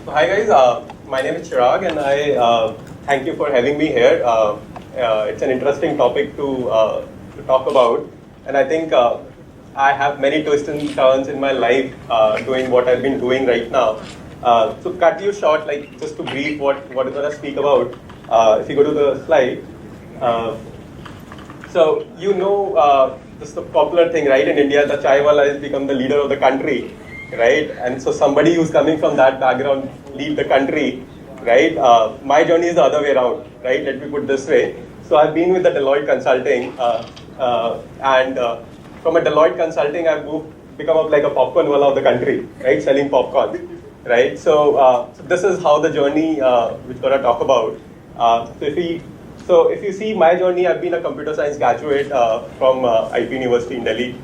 Hi guys, my name is Chirag and I thank you for having me here. It's an interesting topic to talk about, and I think I have many twists and turns in my life doing what I've been doing right now. To cut you short, like just to brief what I'm going to speak about, if you go to the slide. Uh, so you know, this is the popular thing, right? In India, the chai wala has become the leader of the country, right? And so somebody who's coming from that background lead the country, right? My journey is the other way around, right? Let me put it this way. So I've been with the Deloitte Consulting, and from a Deloitte Consulting, I've become up like a popcorn wala of the country, right? Selling popcorn, right? So this is how the journey which we're gonna talk about. So if you see my journey, I've been a computer science graduate from IP University in Delhi.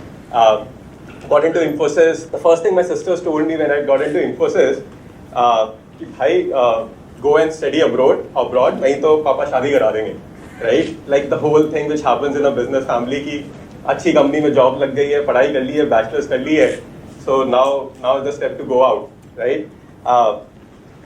Got into Infosys. The first thing my sisters told me when I got into Infosys, कि भाई go and study abroad, नहीं तो पापा शादी करा देंगे, right? Like the whole thing which happens in a business family कि अच्छी कंपनी में जॉब लग गई है, पढ़ाई कर ली है, बैचलर्स कर ली है, so now the step to go out, right?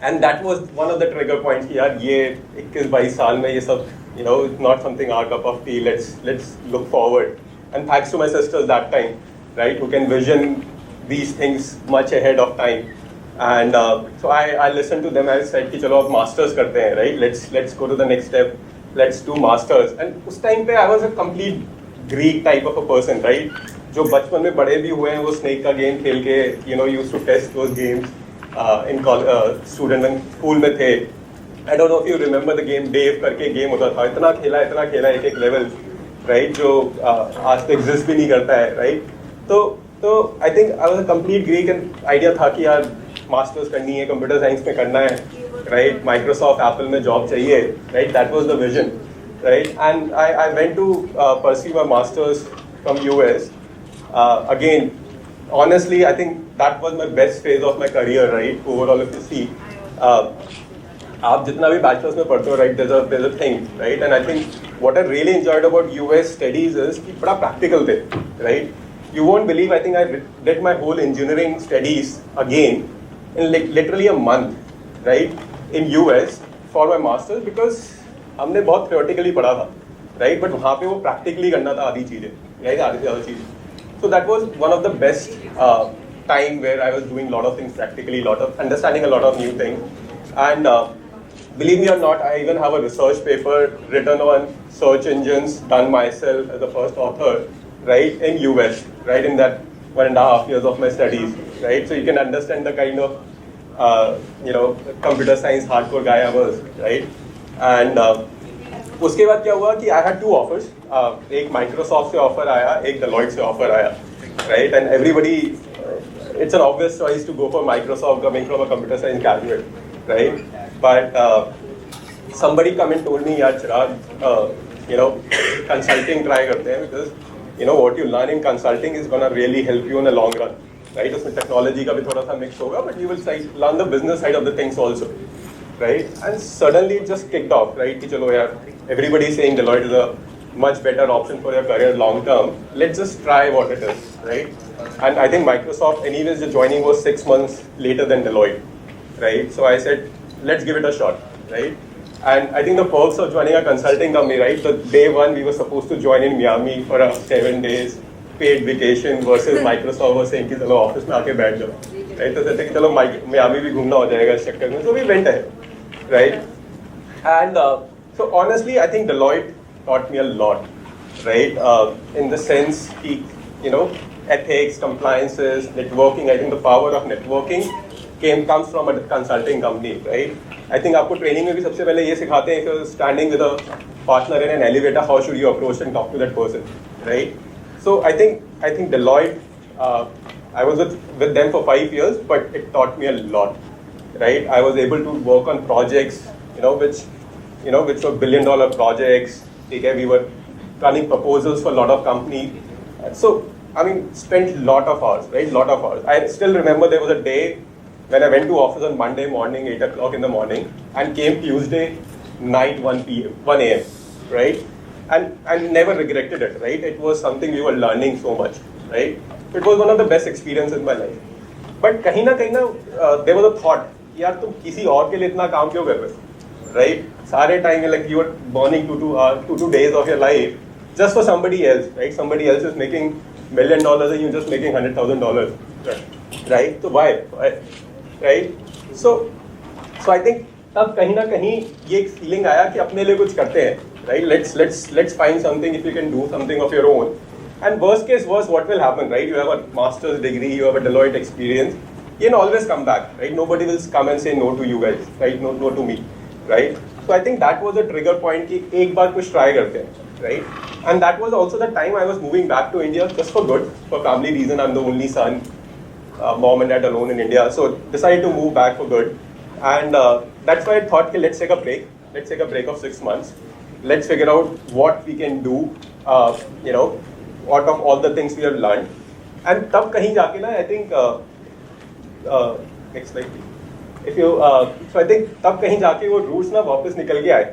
And that was one of the trigger points कि यार ये 21-22 साल में ये सब, you know, it's not something our cup of tea. Let's look forward. And thanks to my sisters that time, right, who can vision these things much ahead of time. And so I listened to them. I said कि चलो अब masters करते हैं, right? Let's go to the next step. Let's do masters. And उस time पे I was a complete Greek type of a person, right? जो बचपन में बड़े भी हुए हैं वो snake का game खेल के, you know, used to test those games in college, student when school में थे. I don't know if you remember the game Dave करके game होता था, इतना खेला एक level, right? जो आज तक exist भी नहीं करता है, right? तो I think I was a complete Greek and idea था कि यार masters करनी है, computer science में करना है, right? Microsoft, Apple में job चाहिए, right? That was the vision, right? And I went to pursue my masters from US. Again, honestly, I think that was my best phase of my career, right? Overall, if you see. आप जितना भी bachelors में पढ़ते हो, right, there's a thing, right? And I think what I really enjoyed about US studies is कि बड़ा practical थे, right? You won't believe, I think I did my whole engineering studies again in literally a month, right? In US for my masters because हमने बहुत theoretically पढ़ा था, right? But वहाँ पे वो practically करना था आधी चीजें, right? आधी से आधी चीजें. So that was one of the best time where I was doing a lot of things practically, understanding a lot of new things. And believe me or not, I even have a research paper written on search engines, done myself as the first author, right, in US, right, in that 1.5 years of my studies, right? So you can understand the kind of, you know, computer science hardcore guy I was, right? And उसके बाद क्या हुआ कि I had 2 offers, एक Microsoft से offer आया, एक Deloitte से offer आया, right? And everybody, it's an obvious choice to go for Microsoft coming from a computer science graduate, right? But somebody come and told me, यार Chirag, you know, consulting try करते हैं because you know what you learn in consulting is gonna really help you in the long run, right? उसमें technology का भी थोड़ा सा mix होगा, but you will learn the business side of the things also, right? And suddenly it just kicked off, right? कि चलो यार, everybody is saying Deloitte is a much better option for your career long term. Let's just try what it is, right? And I think Microsoft, anyways, the joining was 6 months later than Deloitte, right? So I said, let's give it a shot, right? And I think the perks of joining a consulting company, right? The day one, we were supposed to join in Miami for a 7 days paid vacation versus Microsoft was saying कि चलो office में आके बैठ जाओ, right? तो कहते कि चलो Miami भी घूमना हो जाएगा इस चक्कर में. So we went ahead, right? And so honestly, I think Deloitte taught me a lot, right? In the sense, you know, ethics, compliances, networking. I think the power of networking comes from a consulting company, right? I think आपको training में भी सबसे पहले ये सिखाते हैं if you're standing with a partner in an elevator, how should you approach and talk to that person, right? So I think Deloitte, I was with them for 5 years, but it taught me a lot, right? I was able to work on projects, which were billion-dollar projects. Okay, we were running proposals for a lot of companies. So I mean, spent lot of hours, right? Lot of hours. I still remember there was a day when I went to office on Monday morning, 8 o'clock in the morning, and came Tuesday night, 1 a.m., right? And I never regretted it, right? It was something we were learning so much, right? It was one of the best experiences in my life. But kahin na, there was a thought यार तुम किसी और के लिए इतना काम क्यों कर रहे हो, राइट? सारे time like you are burning 2 days of your life just for somebody else, right? Somebody else is making $1 million and you're just making $100,000, right? So why, right? So I think तब कहीं ना कहीं ये एक feeling आया कि अपने लिए कुछ करते हैं, right? Let's find something if you can do something of your own. And worst case was what will happen, right? You have a master's degree, you have a Deloitte experience, you can always come back, right? Nobody will come and say no to you guys, right? No to me, right? So I think that was a trigger point कि एक बार कुछ try करते हैं, right? And that was also the time I was moving back to India just for good, for family reason. I'm the only son, mom and dad alone in India, so decided to move back for good. And that's why I thought, okay, let's take a break. Let's take a break of 6 months. Let's figure out what we can do, out of all the things we have learned. And तब कहीं जाके ना, I think, next slide. If you, so I think तब कहीं जाके वो roots ना वापस निकल के आए,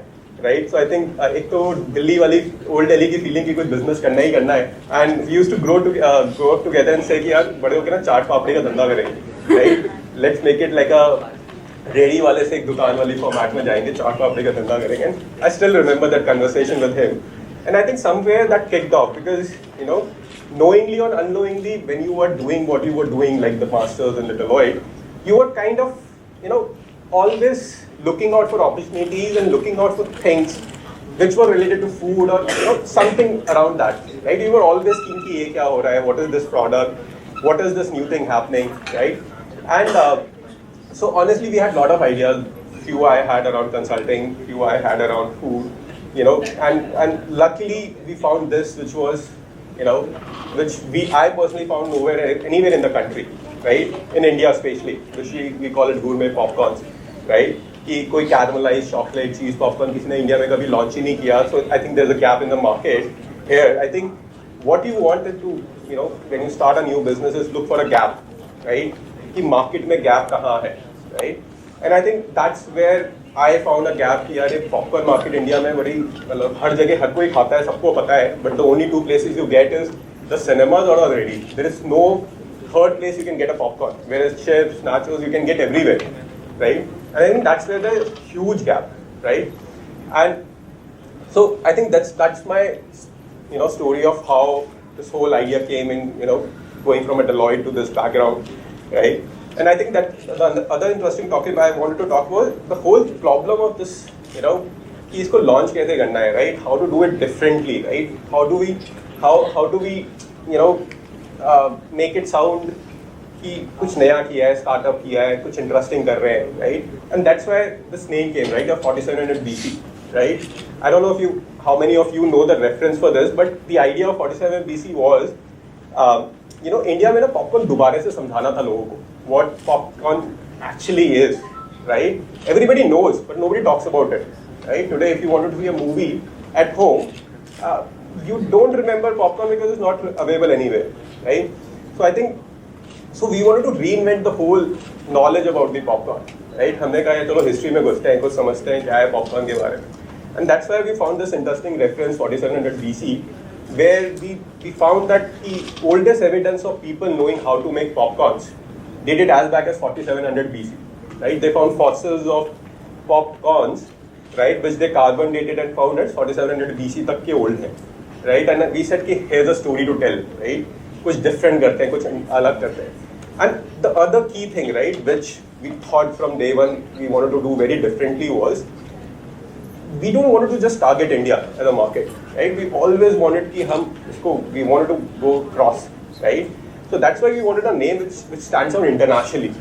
right? So I think एक तो दिल्ली वाली, old Delhi की feeling कि कुछ business करना ही करना है. And we used to grow up together and say कि यार बड़े होके ना चाट पापड़ी का धंधा करेंगे, right? Let's make it like a ready वाले से एक दुकान वाली फॉर्मेट में जाएंगे, चाट पापड़ी का धंधा करेंगे. And I still remember that conversation with him. And I think somewhere that kicked off because, knowingly or unknowingly, when you were doing what you were doing, like the masters and the Deloitte, you were kind of, always looking out for opportunities and looking out for things which were related to food or, something around that, right? You were always keen कि ये क्या हो रहा है, what is this product, what is this new thing happening, right? And so honestly, we had a lot of ideas. Few I had around consulting, few I had around food, and luckily we found this, which was, which I personally found anywhere in the country, right? In India especially, which we call it gourmet popcorns, right? कि कोई caramelized chocolate cheese popcorn किसी ने India में कभी launch ही नहीं किया. So I think there's a gap in the market here. I think what you wanted to, when you start a new business is look for a gap, right? कि market में gap कहाँ है, right? And I think that's where I found a gap कि यार ये popcorn market India में बड़ी मतलब हर जगह हर कोई खाता है, सबको पता है, but the only 2 places you get is the cinemas or already. There is no third place you can get a popcorn, whereas chips, nachos you can get everywhere, right? And I think that's where the huge gap, right? And so I think that's my story of how this whole idea came in, going from a Deloitte to this background, right? And I think that the other interesting topic I wanted to talk was the whole problem of this, कि इसको launch कैसे करना है, right? How to do it differently, right? How do we, make it sound कि कुछ नया किया है, startup किया है, कुछ interesting कर रहे हैं, right? And that's why this name came, right? Of 4700 BC, right? I don't know how many of you know the reference for this, but the idea of 47 BC was, India में ना popcorn दोबारा से समझाना था लोगों को what popcorn actually is, right? Everybody knows, but nobody talks about it, right? Today, if you wanted to see a movie at home, you don't remember popcorn because it's not available anywhere, right? So I think, we wanted to reinvent the whole knowledge about the popcorn, right? हमने कहा चलो history में घुसते हैं, कुछ समझते हैं क्या है popcorn के बारे में. And that's why we found this interesting reference 4700 BC, where we found that the oldest evidence of people knowing how to make popcorns did it as back as 4700 BC, right? They found fossils of popcorns, right, which they carbon dated and found at 4700 BC तक के old हैं, right? And we said कि here's a story to tell, right? कुछ different करते हैं, कुछ अलग करते हैं. And the other key thing, right, which we thought from day one we wanted to do very differently was, we don't want to just target India as a market, right? We always wanted कि we wanted to go cross, right? So that's why we wanted a name which stands out internationally,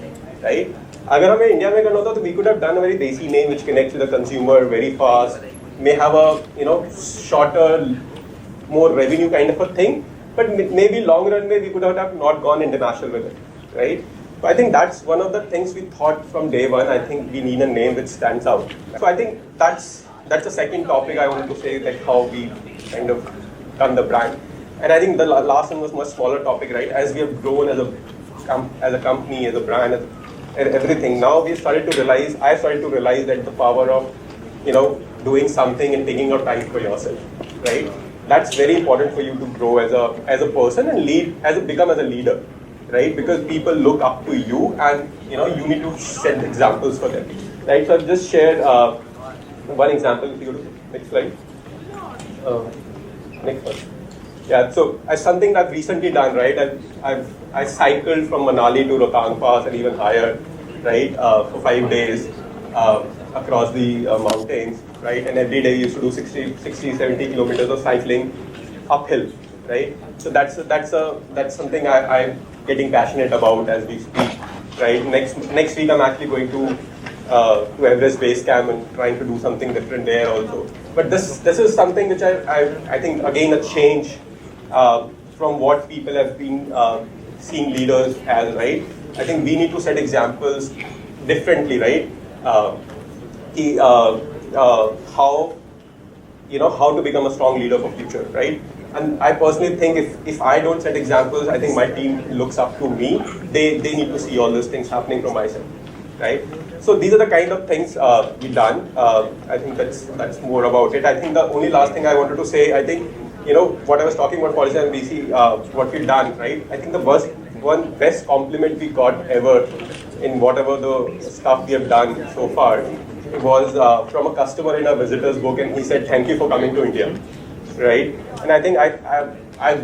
right? अगर हमें India में करना होता तो we could have done a very desi name which connects with the consumer very fast, may have a shorter, more revenue kind of a thing, but maybe long run we could have not gone international with it, right? So I think that's one of the things we thought from day one. I think we need a name which stands out. So I think that's the second topic I wanted to say, like how we kind of done the brand. And I think the last one was much smaller topic, right? As we have grown as a company, as a brand, as everything. Now we started to realize, I started to realize that the power of, doing something and taking out time for yourself, right? That's very important for you to grow as a person and become as a leader, right? Because people look up to you, and you need to set examples for them, right? So I've just shared one example. If you go to next slide. Next one. Yeah, so as something I've recently done, right? I cycled from Manali to Rohtang Pass and even higher, right? For 5 days across the mountains, right? And every day you used to do 60, 70 kilometers of cycling uphill, right? So that's something I'm getting passionate about as we speak, right? Next week I'm actually going to Everest Base Camp and trying to do something different there also. But this is something which I think again a change from what people have been seeing leaders as, right? I think we need to set examples differently, right? How to become a strong leader for future, right? And I personally think if I don't set examples, I think my team looks up to me. They need to see all these things happening from myself, right? So these are the kind of things we've done. I think that's more about it. I think the only last thing I wanted to say, I think, what I was talking about policy and BC, what we've done, right? I think the best compliment we got ever in whatever the stuff we have done so far was from a customer in a visitor's book, and he said, "Thank you for coming to India," right? And I think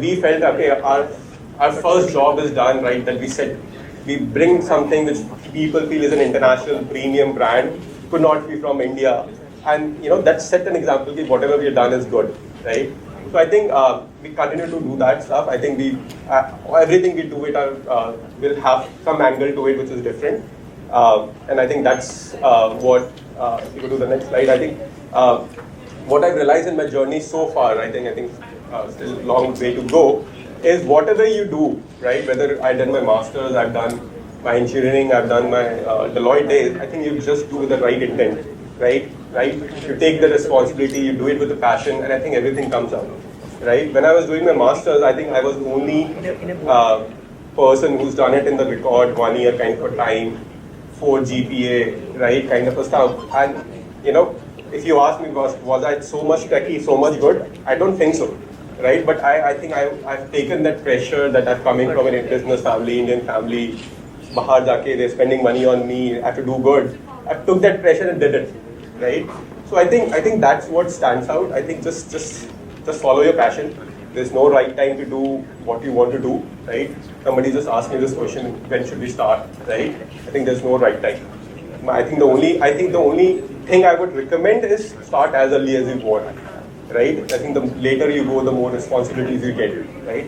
we felt, okay, our first job is done, right? That we bring something which people feel is an international premium brand, could not be from India, and that set an example that whatever we have done is good, right? So I think we continue to do that stuff. I think everything we do will have some angle to it which is different, and I think that's what. If you go to the next slide, I think what I've realized in my journey so far, I think still a long way to go, is whatever you do, right? Whether I've done my masters, I've done my engineering, I've done my Deloitte days, I think you just do with the right intent, right? You take the responsibility, you do it with the passion, and I think everything comes out, right? When I was doing my masters, I think I was the only person who's done it in the record 1 year kind of a time, 4 GPA, right? Kind of a stuff. And if you ask me, was I so much techie, so much good? I don't think so, right? But I think I've taken that pressure that I'm coming from a business family, Indian family, bahar jaake, they're spending money on me, I have to do good. I took that pressure and did it, right? So I think that's what stands out. I think just follow your passion. There's no right time to do what you want to do, right? Somebody just asked me this question, when should we start, right? I think there's no right time. I think the only thing I would recommend is start as early as you want, right? I think the later you go, the more responsibilities you get, right?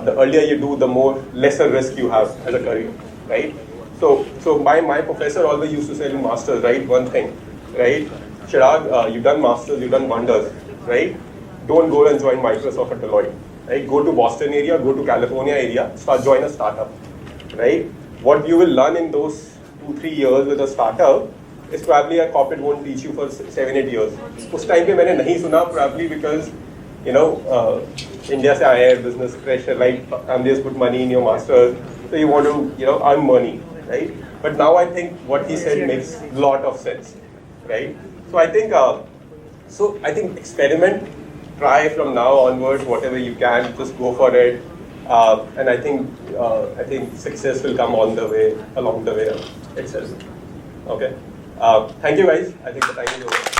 The earlier you do, the lesser risk you have as a career, right? So my professor always used to say in masters, right? One thing, right? Chirag, you've done masters, you've done wonders, right? Don't go and join Microsoft or Deloitte, right? Go to Boston area, go to California area, join a startup, right? What you will learn in those 2-3 years with a startup is probably a corporate won't teach you for 7-8 years. उस time पे मैंने नहीं सुना, probably because India से आए हैं, business pressure, like family has put money in your masters, so you want to earn money, right? But now I think what he said makes a lot of sense, right? So I think experiment. Try from now onwards whatever you can, just go for it, and I think success will come along the way itself. Okay, thank you guys. I think the time is over.